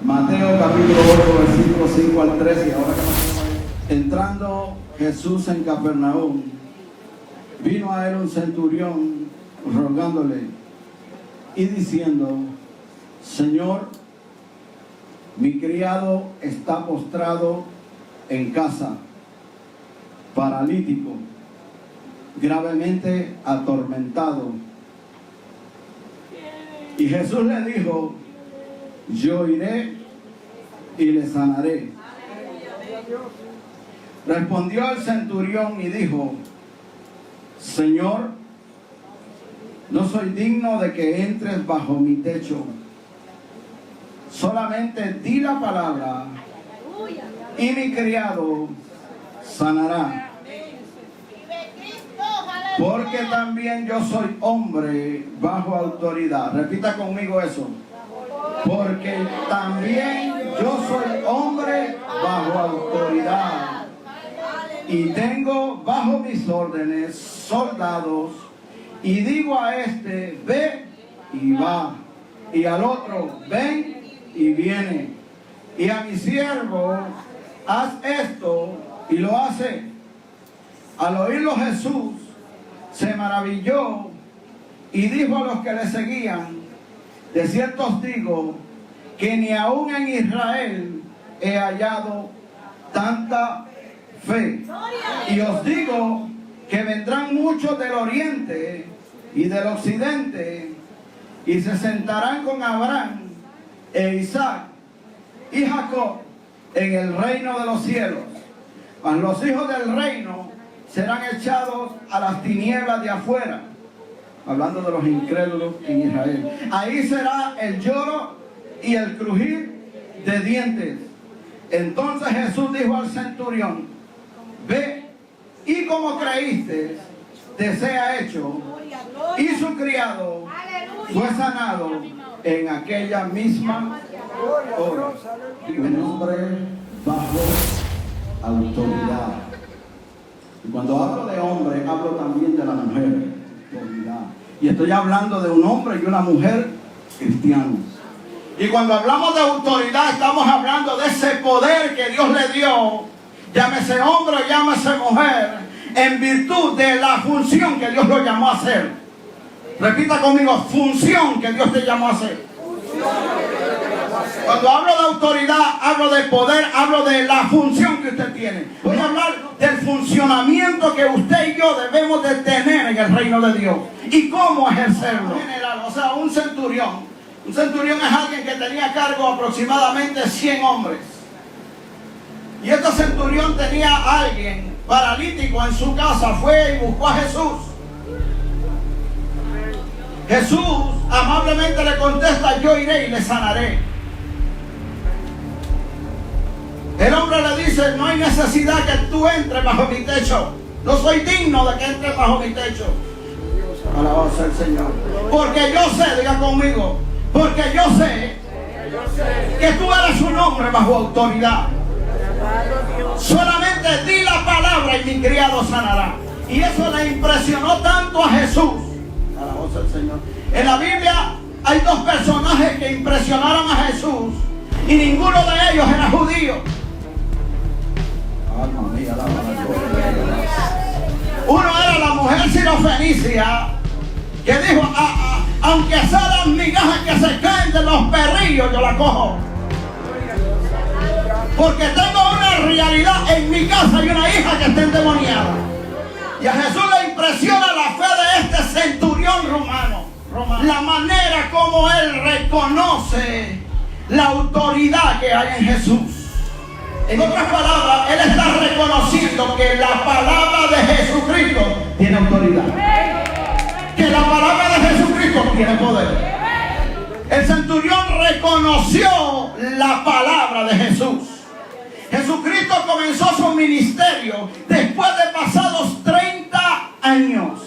Mateo capítulo 8, versículos 5 al 13. Y ahora entrando Jesús en Capernaum, vino a él un centurión rogándole y diciendo: Señor, mi criado está postrado en casa, paralítico, gravemente atormentado. Y Jesús le dijo: yo iré y le sanaré. Respondió el centurión y dijo: Señor, no soy digno de que entres bajo mi techo. Solamente di la palabra y mi criado sanará. Porque también yo soy hombre bajo autoridad. Repita conmigo eso. Porque también yo soy hombre bajo autoridad. Y tengo bajo mis órdenes soldados. Y digo a este: ve y va. Y al otro: ven y viene. Y a mi siervo: haz esto, y lo hace. Al oírlo Jesús se maravilló y dijo a los que le seguían: de cierto os digo que ni aún en Israel he hallado tanta fe. Y os digo que vendrán muchos del oriente y del occidente y se sentarán con Abraham e Isaac y Jacob en el reino de los cielos. Mas los hijos del reino serán echados a las tinieblas de afuera. Hablando de los incrédulos en Israel. Ahí será el lloro y el crujir de dientes. Entonces Jesús dijo al centurión: ve, y como creíste, te sea hecho. Y su criado fue sanado en aquella misma hora. Un hombre bajo autoridad. Y cuando hablo de hombre, hablo también de la mujer. Y estoy hablando de un hombre y una mujer cristianos. Y cuando hablamos de autoridad, estamos hablando de ese poder que Dios le dio, llámese hombre o llámese mujer, en virtud de la función que Dios lo llamó a hacer. Repita conmigo: función que Dios te llamó a hacer. Cuando hablo de autoridad, hablo de poder, hablo de la función que usted tiene. Voy a hablar del funcionamiento que usted y yo debemos de tener en el reino de Dios y cómo ejercerlo. O sea, un centurión. Un centurión es alguien que tenía a cargo aproximadamente 100 hombres. Y este centurión tenía a alguien paralítico en su casa. Fue y buscó a Jesús. Jesús amablemente le contesta: yo iré y le sanaré. El hombre le dice: no hay necesidad que tú entres bajo mi techo. No soy digno de que entres bajo mi techo. Alabado sea el Señor. Porque yo sé, diga conmigo, porque yo sé que tú eres un hombre bajo autoridad. Solamente di la palabra y mi criado sanará. Y eso le impresionó tanto a Jesús. Alabado sea el Señor. En la Biblia hay dos personajes que impresionaron a Jesús y ninguno de ellos era judío. Uno era la mujer sirofenicia que dijo: aunque sean las migajas que se caen de los perrillos, yo la cojo. Porque tengo una realidad en mi casa y una hija que está endemoniada. Y a Jesús le impresiona la fe de este centurión romano. La manera como él reconoce la autoridad que hay en Jesús. En otras palabras, él está reconociendo que la palabra de Jesucristo tiene autoridad. Que la palabra de Jesucristo tiene poder. El centurión reconoció la palabra de Jesús. Jesucristo comenzó su ministerio después de pasados 30 años.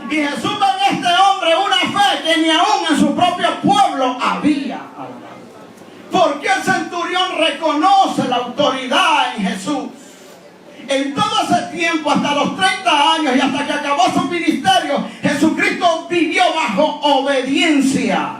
Y Jesús ve en este hombre una fe que ni aún en su propio pueblo había. Porque el centurión reconoce la autoridad en Jesús. En todo ese tiempo, hasta los 30 años y hasta que acabó su ministerio, Jesucristo vivió bajo obediencia.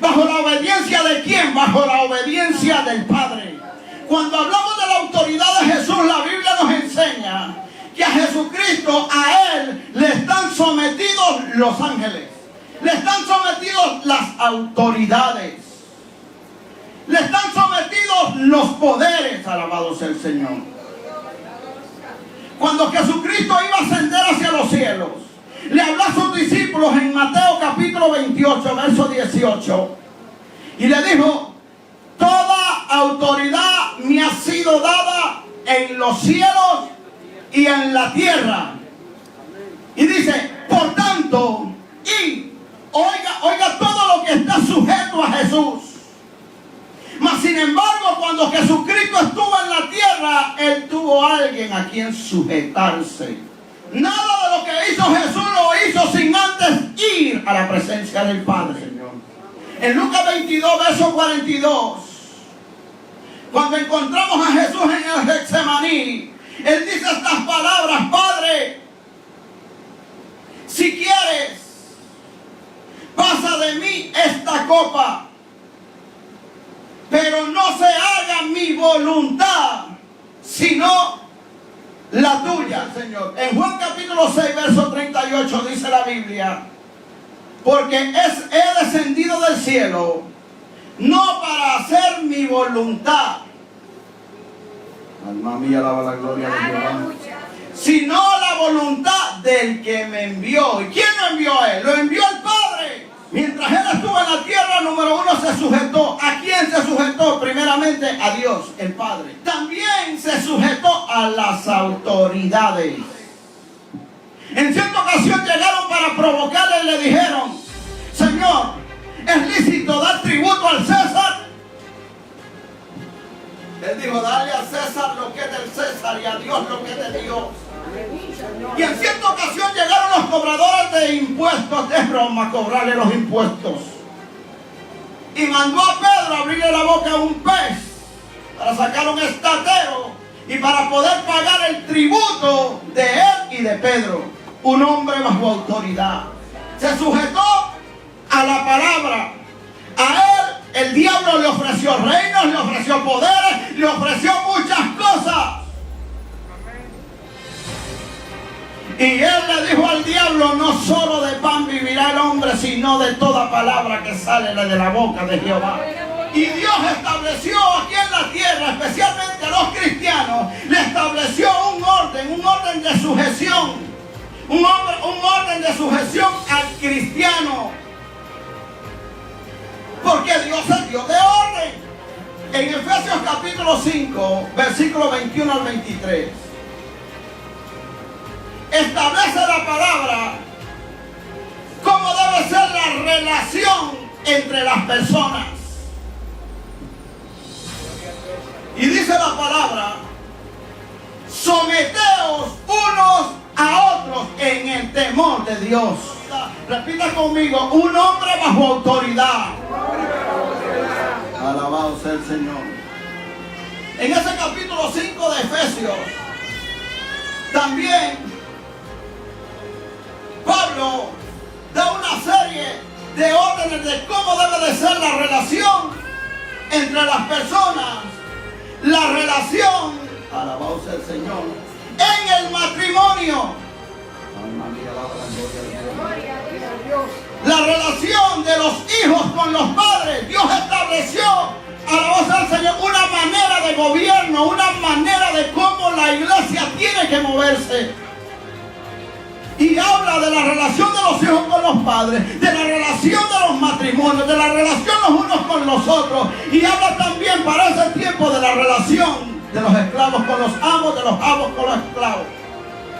¿Bajo la obediencia de quién? Bajo la obediencia del Padre. Cuando hablamos de la autoridad de Jesús, la Biblia nos enseña que a Jesucristo, a Él, le están sometidos los ángeles. Le están sometidos las autoridades. Le están sometidos los poderes. Alabado sea el Señor. Cuando Jesucristo iba a ascender hacia los cielos, le habló a sus discípulos en Mateo capítulo 28, verso 18. Y le dijo: toda autoridad me ha sido dada en los cielos y en la tierra. Y dice: por tanto, y oiga todo lo que está sujeto a Jesús. Mas sin embargo, cuando Jesucristo estuvo en la tierra, Él tuvo a alguien a quien sujetarse. Nada de lo que hizo Jesús lo hizo sin antes ir a la presencia del Padre. Señor. En Lucas 22, verso 42, cuando encontramos a Jesús en el Getsemaní, Él dice estas palabras: Padre, si quieres, pasa de mí esta copa, pero no se haga mi voluntad, sino la tuya, Señor. En Juan capítulo 6, verso 38 dice la Biblia: porque he descendido del cielo, no para hacer mi voluntad, alma mía alaba la gloria de Jehová, sino la voluntad del que me envió. ¿Y quién lo envió a Él? Lo envió el Padre. Mientras Él estuvo en la tierra, número uno, se sujetó. ¿A quién se sujetó? Primeramente a Dios, el Padre. También se sujetó a las autoridades. En cierta ocasión llegaron para provocarle y le dijeron: Señor, ¿es lícito dar tributo al César? Él dijo: dale al César lo que es del César y a Dios lo que es de Dios. Y en cierta ocasión llegaron los cobradores de impuestos de Roma a cobrarle los impuestos. Y mandó a Pedro a abrirle la boca a un pez para sacar un estatero y para poder pagar el tributo de él y de Pedro. Un hombre bajo autoridad. Se sujetó a la palabra. A él el diablo le ofreció reinos, le ofreció poderes, le ofreció muchas cosas. Y él le dijo al diablo: no solo de pan vivirá el hombre, sino de toda palabra que sale de la boca de Jehová. Y Dios estableció aquí en la tierra, especialmente a los cristianos, le estableció un orden de sujeción. Un orden de sujeción al cristiano. Porque Dios es Dios de orden. En Efesios capítulo 5, versículo 21 al 23. Establece la palabra cómo debe ser la relación entre las personas. Y dice la palabra: someteos unos a otros en el temor de Dios. Repita conmigo: un hombre bajo autoridad. Alabado sea el Señor. En ese capítulo 5 de Efesios, también Pablo da una serie de órdenes de cómo debe de ser la relación entre las personas. La relación, alabado sea el Señor, en el matrimonio. La relación de los hijos con los padres. Dios estableció, alabado sea el Señor, una manera de gobierno, una manera de cómo la iglesia tiene que moverse. Y habla de la relación de los hijos con los padres, de la relación de los matrimonios, de la relación los unos con los otros. Y habla también para ese tiempo de la relación de los esclavos con los amos, de los amos con los esclavos.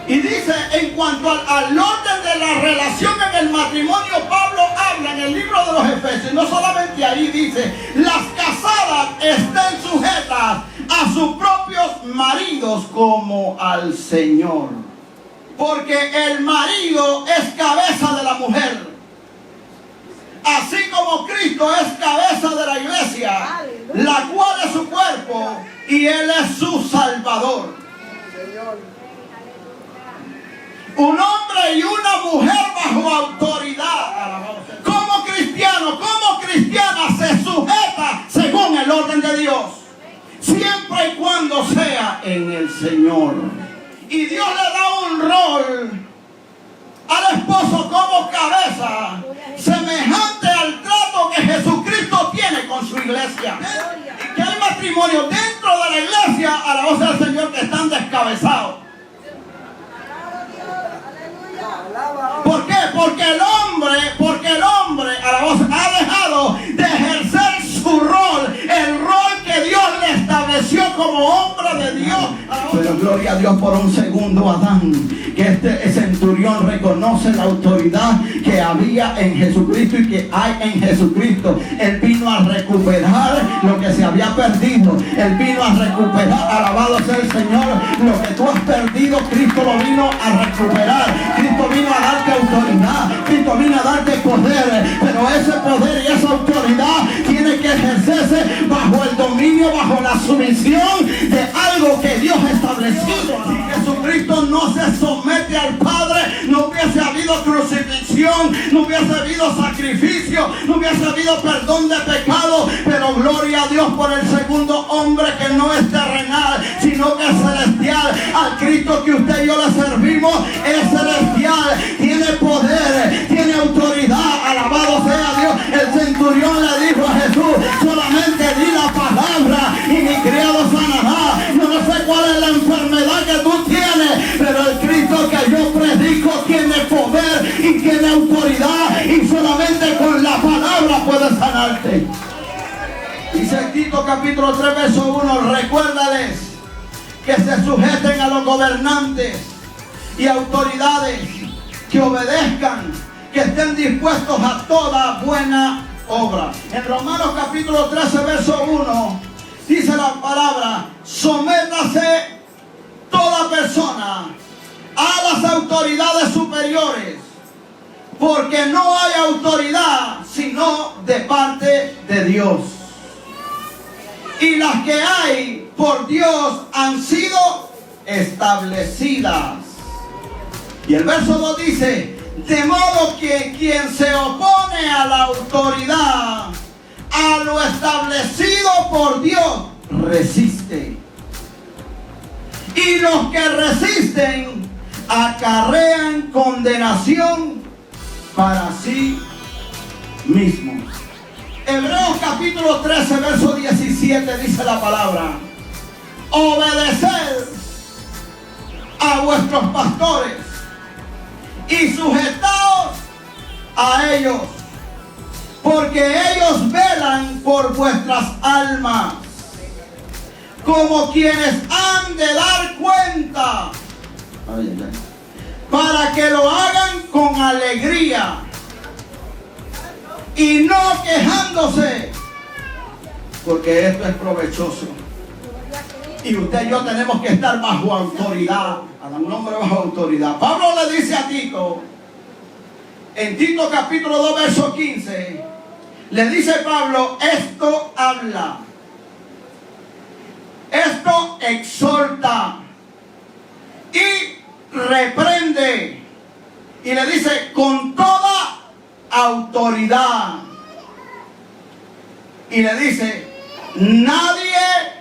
Y dice, en cuanto al orden de la relación en el matrimonio, Pablo habla en el libro de los Efesios. No solamente ahí dice: las casadas estén sujetas a sus propios maridos como al Señor. Porque el marido es cabeza de la mujer. Así como Cristo es cabeza de la iglesia, la cual es su cuerpo y Él es su Salvador. Un hombre y una mujer bajo autoridad. Como cristiano, como cristiana se sujeta según el orden de Dios, siempre y cuando sea en el Señor. Y Dios le da un rol al esposo como cabeza, semejante al trato que Jesucristo tiene con su iglesia. Y que hay matrimonios dentro de la iglesia, a la voz del Señor, que están descabezados. ¿Por qué? Porque el hombre a la voz ha dejado de ejercer su rol, el rol que Dios le estableció como hombre de Dios. Pero gloria a Dios por un segundo, Adán, que este centurión reconoce la autoridad que había en Jesucristo y que hay en Jesucristo. Él vino a recuperar lo que se había perdido. Él vino a recuperar, alabado sea el Señor, lo que tú has perdido. Cristo lo vino a recuperar. Cristo vino a darte autoridad. Cristo vino a darte poder. Pero ese poder y esa autoridad tiene que ejercerse bajo el dominio, bajo la sumisión de algo que Dios ha establecido. Si Jesucristo no se somete al Padre, no hubiese habido crucifixión, no hubiese habido sacrificio, no hubiese habido perdón de pecado. Pero gloria a Dios por el segundo hombre, que no es terrenal, sino que es celestial. Al Cristo que usted y yo le servimos es celestial, tiene poder, tiene autoridad. Alabado sea Dios. El centurión le dijo a Jesús: solamente di la palabra y mi criado sanará. Yo no sé cuál es la enfermedad que tú tienes, pero el Cristo que yo predico tiene poder y tiene autoridad, y solamente con la palabra puede sanarte. Dice Tito capítulo 3 verso 1: recuérdales que se sujeten a los gobernantes y autoridades, que obedezcan, que estén dispuestos a toda buena obra. En Romanos capítulo 13 verso 1 dice la palabra: sométase toda persona a las autoridades superiores, porque no hay autoridad sino de parte de Dios, y las que hay por Dios han sido establecidas. Y el verso 2 dice: de modo que quien se opone a la autoridad, a lo establecido por Dios, resiste. Y los que resisten acarrean condenación para sí mismos. Hebreos capítulo 13 verso 17 dice la palabra: obedeced a vuestros pastores y sujetaos a ellos, porque ellos velan por vuestras almas, como quienes han de dar cuenta, para que lo hagan con alegría y no quejándose, porque esto es provechoso. Y usted y yo tenemos que estar bajo autoridad. A un hombre bajo autoridad. Pablo le dice a Tito, en Tito capítulo 2 verso 15, le dice Pablo: esto habla, esto exhorta y reprende. Y le dice: con toda autoridad. Y le dice: nadie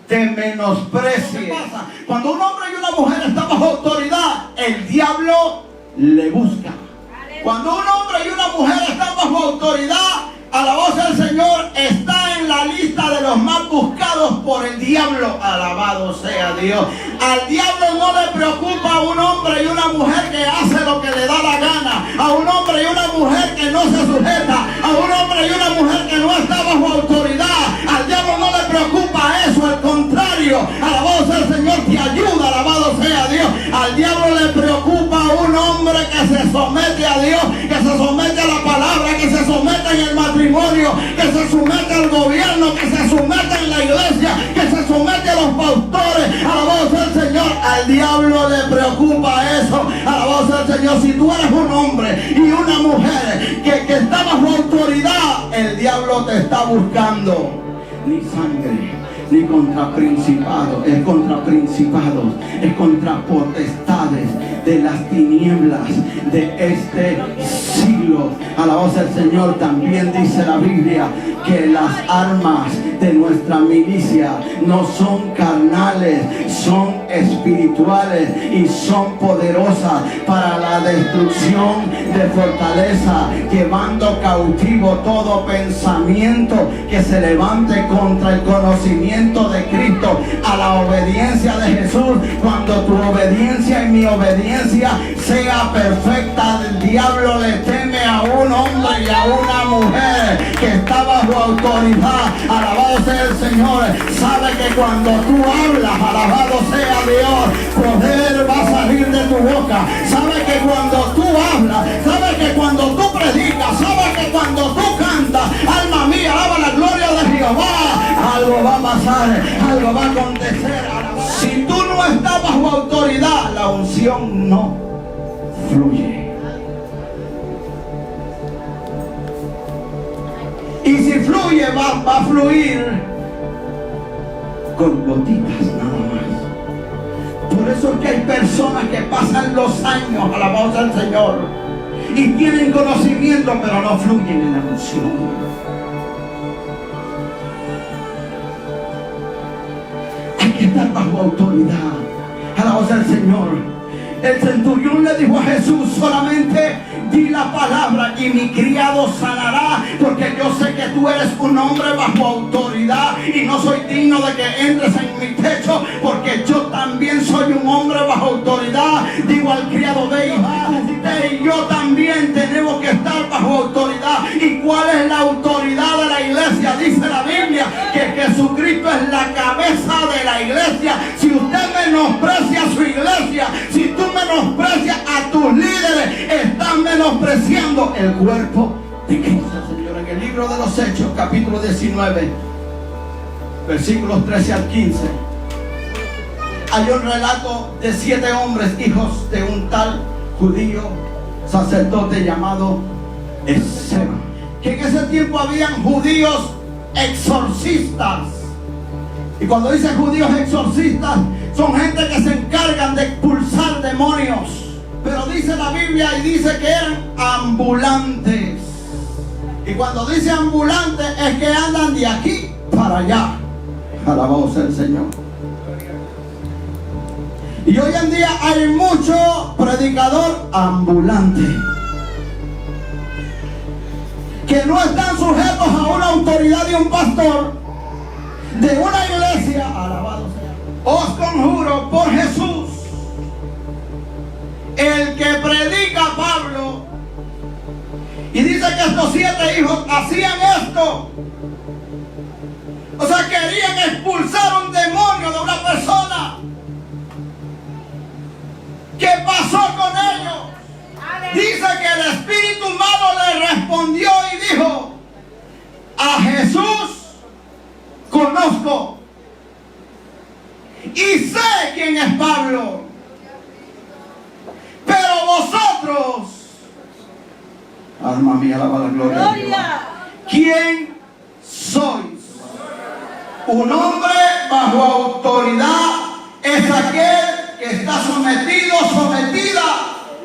te menosprecie. ¿Qué pasa? Cuando un hombre y una mujer están bajo autoridad, el diablo le busca. Cuando un hombre y una mujer están bajo autoridad, a la voz del Señor, está en la lista de los más buscados por el diablo. Alabado sea Dios. Al diablo no le preocupa a un hombre y una mujer que hace lo que le da la gana, a un hombre y una mujer que no se sujeta, a un hombre y una mujer que no está bajo autoridad. Al diablo no le preocupa eso, al contrario, a la voz del Señor te ayuda. Alabado sea Dios. Al diablo le preocupa a un hombre que se somete a Dios, que se somete a la palabra, que se somete en el matrimonio, que se somete al gobierno, que se somete en la iglesia, que se somete a los pastores. A la voz del Señor, al diablo le preocupa eso. A la voz del Señor, si tú eres un hombre y una mujer que está bajo autoridad, el diablo te está buscando. Ni sangre, ni contra principados, es contra principados, es contra potestades de las tinieblas de este siglo. siglos. Alabado sea el Señor. También dice la Biblia que las armas de nuestra milicia no son carnales, son espirituales y son poderosas para la destrucción de fortaleza, llevando cautivo todo pensamiento que se levante contra el conocimiento de Cristo, a la obediencia de Jesús. Cuando tu obediencia y mi obediencia sea perfecta, el diablo le teme a un hombre y a una mujer que está bajo autoridad. Alabado sea el Señor. Sabe que cuando tú hablas, alabado sea Dios, poder va a salir de tu boca. Sabe que cuando tú hablas, sabe que cuando tú predicas, sabe que cuando tú cantas, alma mía, alaba la gloria de Jehová. Algo va a pasar, algo va a acontecer. Si tú no estás bajo autoridad, la unción no fluye. Y si fluye, va a fluir con gotitas nada más. Por eso es que hay personas que pasan los años, alabado sea el Señor, y tienen conocimiento, pero no fluyen en la unción. Hay que estar bajo autoridad. Alabado sea el Señor. El centurión le dijo a Jesús: solamente di la palabra y mi criado sanará, porque yo sé que tú eres un hombre bajo autoridad y no soy digno de que entres en mi techo, porque yo también soy un hombre bajo autoridad. Digo al criado: ve y yo también tenemos que estar bajo autoridad. ¿Y cuál es la autoridad de la iglesia? Dice la Biblia que Jesucristo es la cabeza de la iglesia. Si usted menosprecia a su iglesia, si tú menosprecias a tus líderes, estás menospreciando el cuerpo de Cristo. Señor, en el libro de los Hechos, capítulo 19, versículos 13 al 15, hay un relato de 7 hombres, hijos de un tal judío sacerdote llamado Esteban. Que en ese tiempo habían judíos exorcistas. Y cuando dice judíos exorcistas, son gente que se encargan de expulsar demonios. Pero dice la Biblia y dice que eran ambulantes. Y cuando dice ambulantes es que andan de aquí para allá. Alabado sea el Señor. Y hoy en día hay mucho predicador ambulante que no están sujetos a una autoridad de un pastor, de una iglesia. Alabado sea. Os conjuro por Jesús, el que predica Pablo, y dice que estos 7 hijos hacían esto. O sea, querían expulsar un demonio de una persona. ¿Qué pasó con ellos? Dice que el espíritu malo le respondió y dijo: a Jesús conozco y sé quién es Pablo, pero vosotros, alma mía, alaba la gloria de Dios, ¿quién sois? Un hombre bajo autoridad es aquel que está sometido, sometida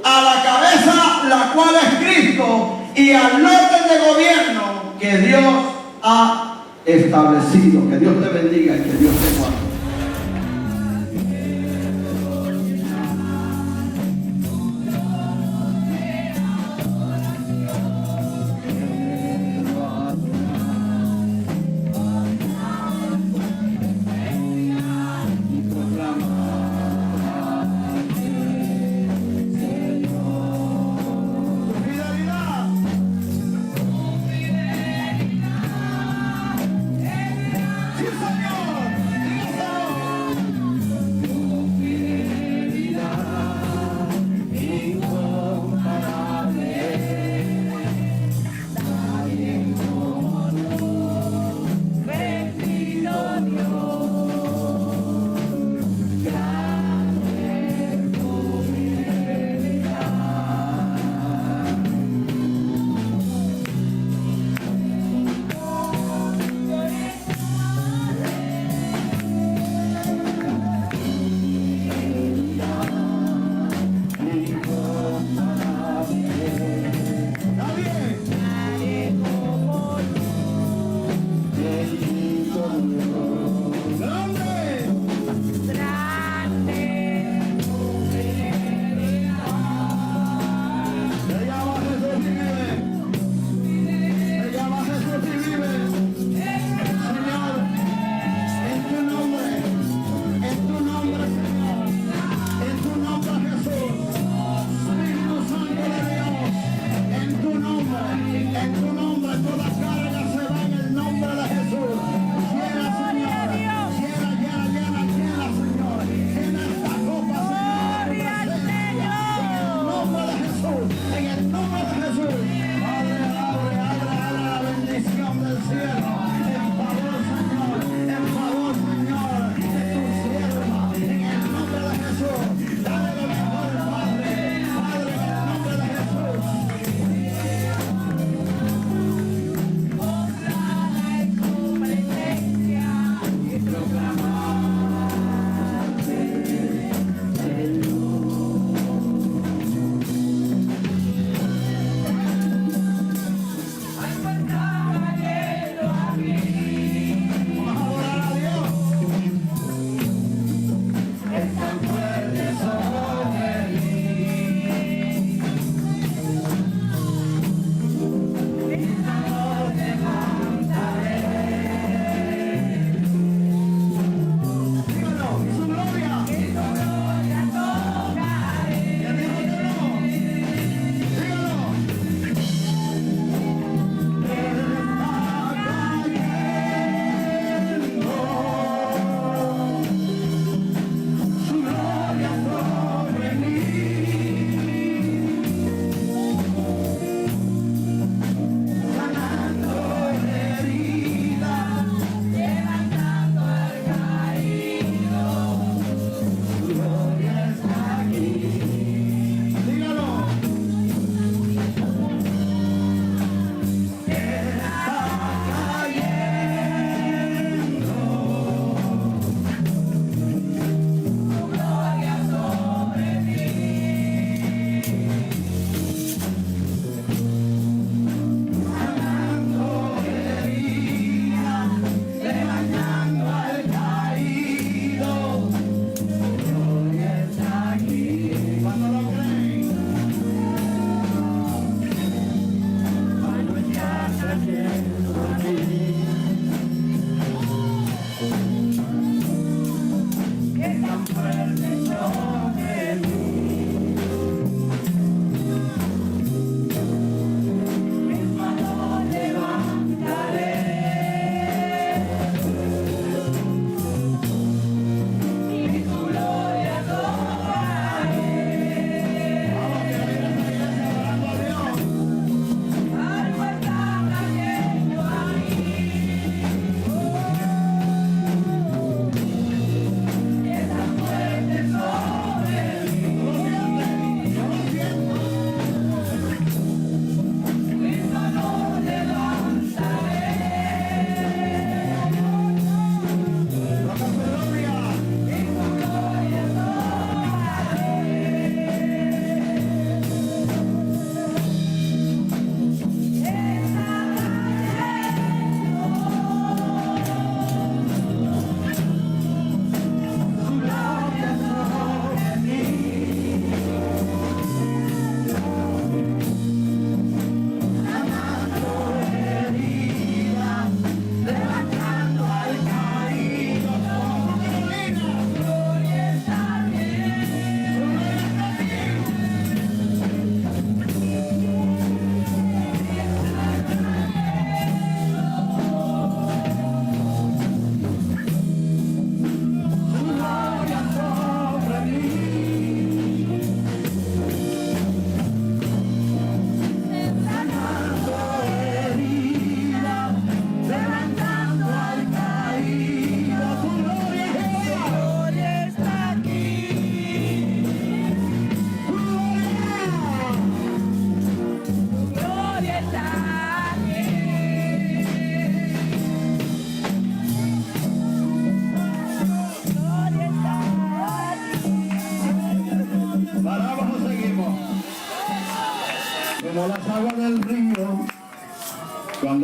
a la cabeza, la cual es Cristo, y al orden de gobierno que Dios ha establecido. Que Dios te bendiga y que Dios te guarde. Sí, Señor.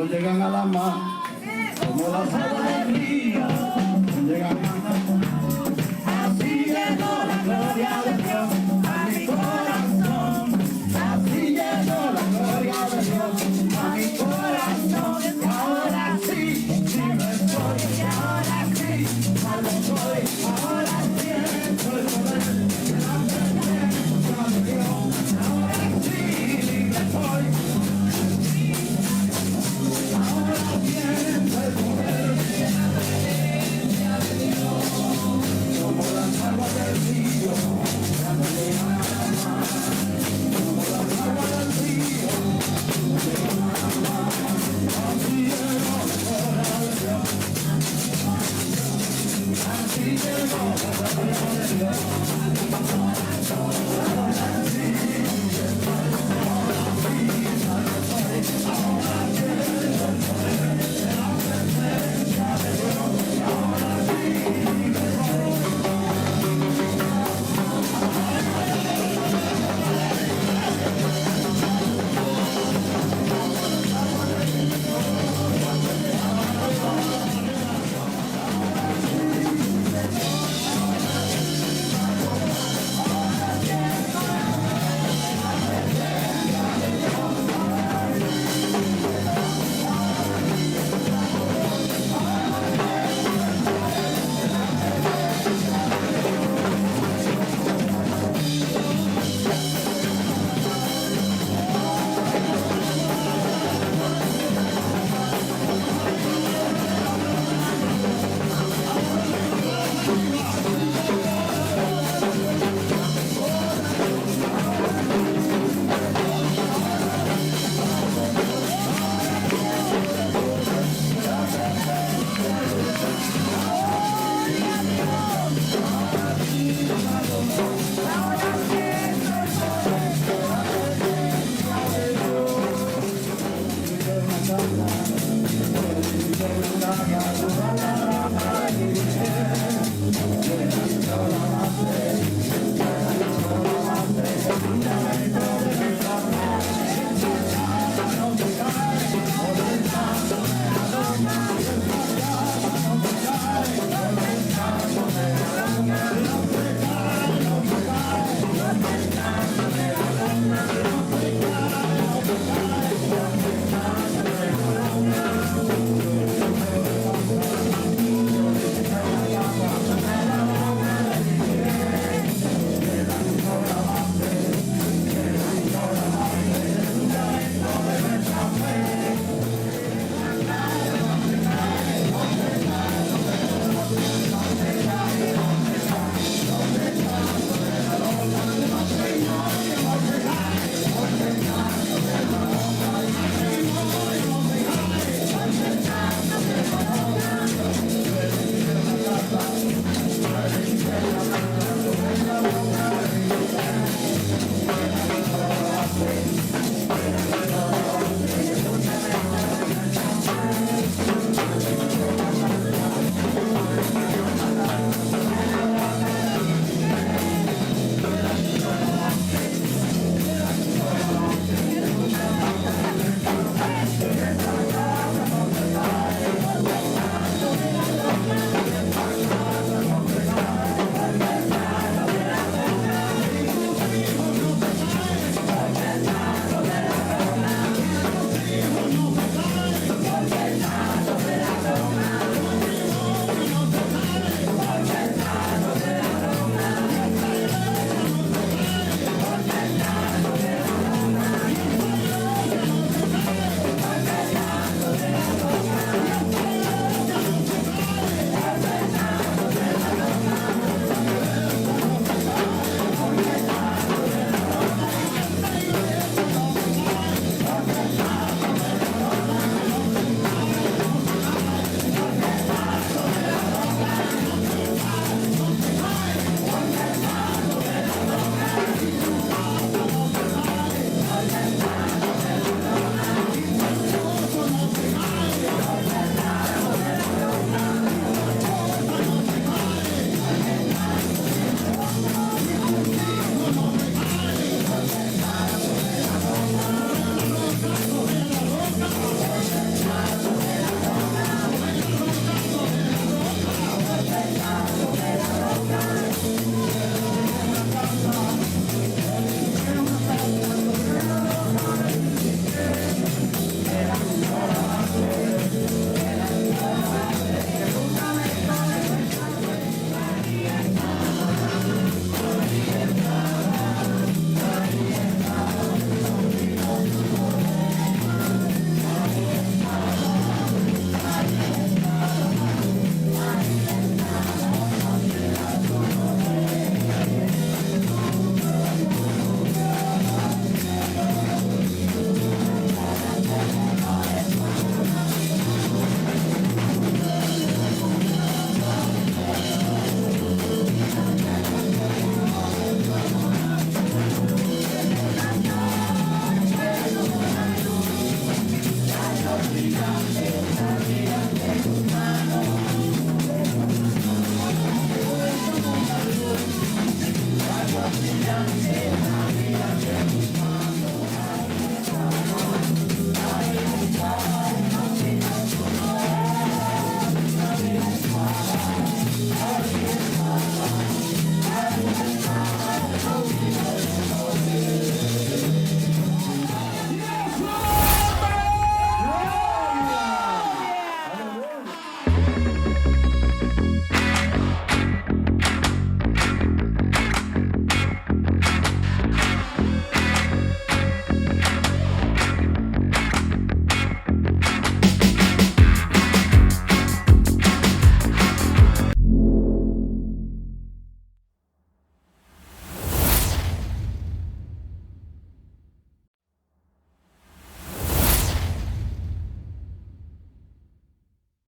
cuando llegan a la mar, como las aguas del río, llegan a la mar. Así llegó la gloria de Dios a mi corazón. Así llegó la gloria de Dios a mi corazón. Y ahora sí, libre soy. Y ahora sí, salvo soy. Ahora siento el poder de la presencia de Dios. Ahora sí, libre soy. Ahora siento el poder de la presencia de Dios. Como las aguas del río, cuando llegan a la mar. Como las aguas del río, llegan a la mar. Así llegó la gloria de Dios. Así llegó la gloria de Dios.